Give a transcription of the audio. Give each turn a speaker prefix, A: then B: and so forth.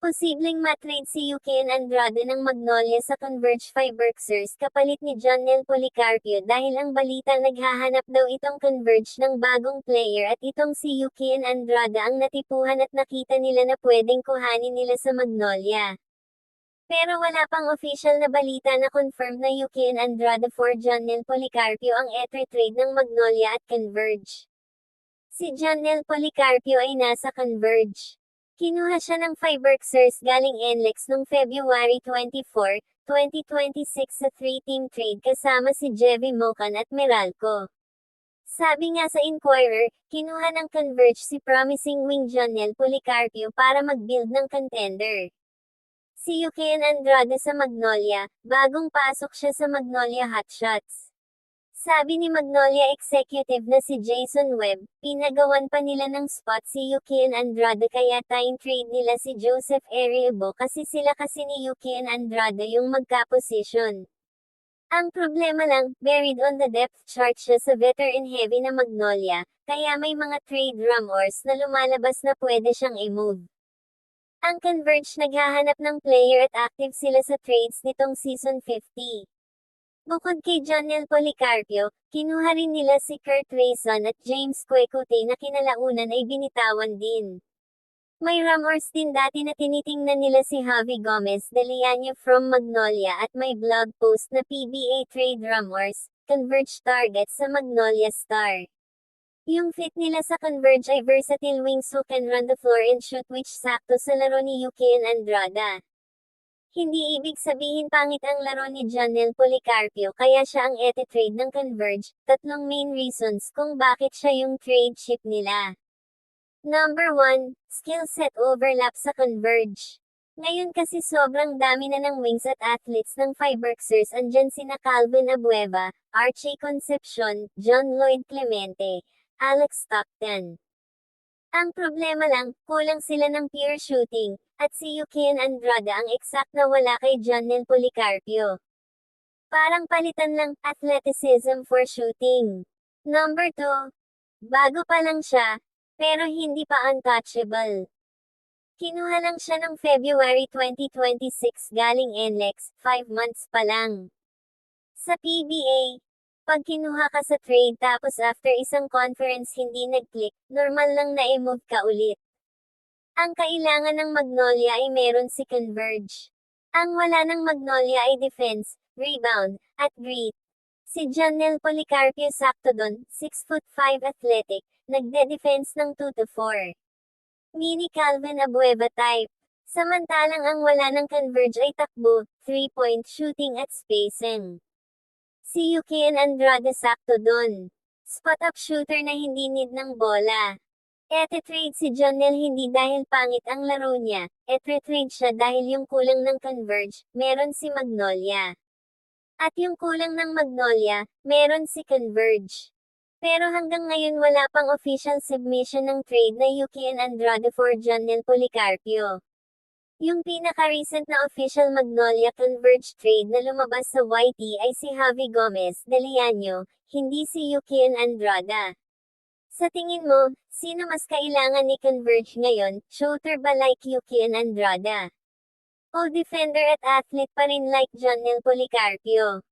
A: Posibleng matrade si Yukian Andrade ng Magnolia sa Converge Fiberxers kapalit ni Jonel Policarpio dahil ang balita naghahanap daw itong Converge ng bagong player at itong si Yukian Andrade ang natipuhan at nakita nila na pwedeng kuhanin nila sa Magnolia. Pero wala pang official na balita na confirmed na Yukian Andrade for Jonel Policarpio ang trade ng Magnolia at Converge. Si Jonel Policarpio ay nasa Converge. Kinuha siya ng Fiberxers galing NLEX noong February 24, 2026 sa 3-team trade kasama si Jevy Mocan at Meralco. Sabi nga sa Inquirer, kinuha ng Converge si promising wing Jonel Policarpio para mag-build ng contender. Si Yukian Andrade sa Magnolia, bagong pasok siya sa Magnolia Hotshots. Sabi ni Magnolia executive na si Jason Webb, pinagawan pa nila ng spot si Yukian Andrade kaya tying trade nila si Joseph Ariabo kasi ni Yukian Andrade yung magka-position. Ang problema lang, buried on the depth chart siya sa veteran heavy na Magnolia, kaya may mga trade rumors na lumalabas na pwede siyang i-move. Ang Converge naghahanap ng player at active sila sa trades nitong season 50. Bukod kay Jonel Policarpio, kinuha rin nila si Kurt Rayson at James Kwekute na kinalaunan ay binitawan din. May rumors din dati na tinitingnan nila si Javi Gomez de Leaño from Magnolia at may blog post na PBA trade rumors, Converge target sa Magnolia star. Yung fit nila sa Converge ay versatile wings who can run the floor and shoot which sakto sa laro ni Yukian Andrade. Hindi ibig sabihin pangit ang laro ni Jonel Policarpio kaya siya ang trade ng Converge, tatlong main reasons kung bakit siya yung trade chip nila. Number 1, skill set overlap sa Converge. Ngayon kasi sobrang dami na ng wings at athletes ng Fiberxers andyan sina Calvin Abueva, Archie Concepcion, John Lloyd Clemente, Alex Stockton. Ang problema lang, kulang sila ng pure shooting, at si Yukian Andrade ang exact na wala kay Jonel Policarpio. Parang palitan lang, athleticism for shooting. Number 2. Bago pa lang siya, pero hindi pa untouchable. Kinuha lang siya ng February 2026 galing NLEX, 5 months pa lang. Sa PBA, pag kinuha ka sa trade tapos after isang conference hindi nag-click, normal lang na i-move ka ulit. Ang kailangan ng Magnolia ay meron si Converge. Ang wala ng Magnolia ay defense, rebound, at grit. Si Jonel Policarpio sakto dun, 6'5" athletic, nagde-defense ng 2-4. Mini Calvin Abueva type. Samantalang ang wala ng Converge ay takbo, 3-point shooting at spacing. Si Yukian Andrade sakto dun. Spot-up shooter na hindi need ng bola. Trade si Jonel hindi dahil pangit ang laro niya, trade siya dahil yung kulang ng Converge, meron si Magnolia. At yung kulang ng Magnolia, meron si Converge. Pero hanggang ngayon wala pang official submission ng trade na Yukian Andrade for Jonel Policarpio. Yung pinaka-recent na official Magnolia Converge trade na lumabas sa YT ay si Javi Gomez de Leaño, hindi si Yukian Andrade. Sa tingin mo, sino mas kailangan ni Converge ngayon, shooter ba like Yukian Andrade? O defender at athlete pa rin like Jonel Policarpio?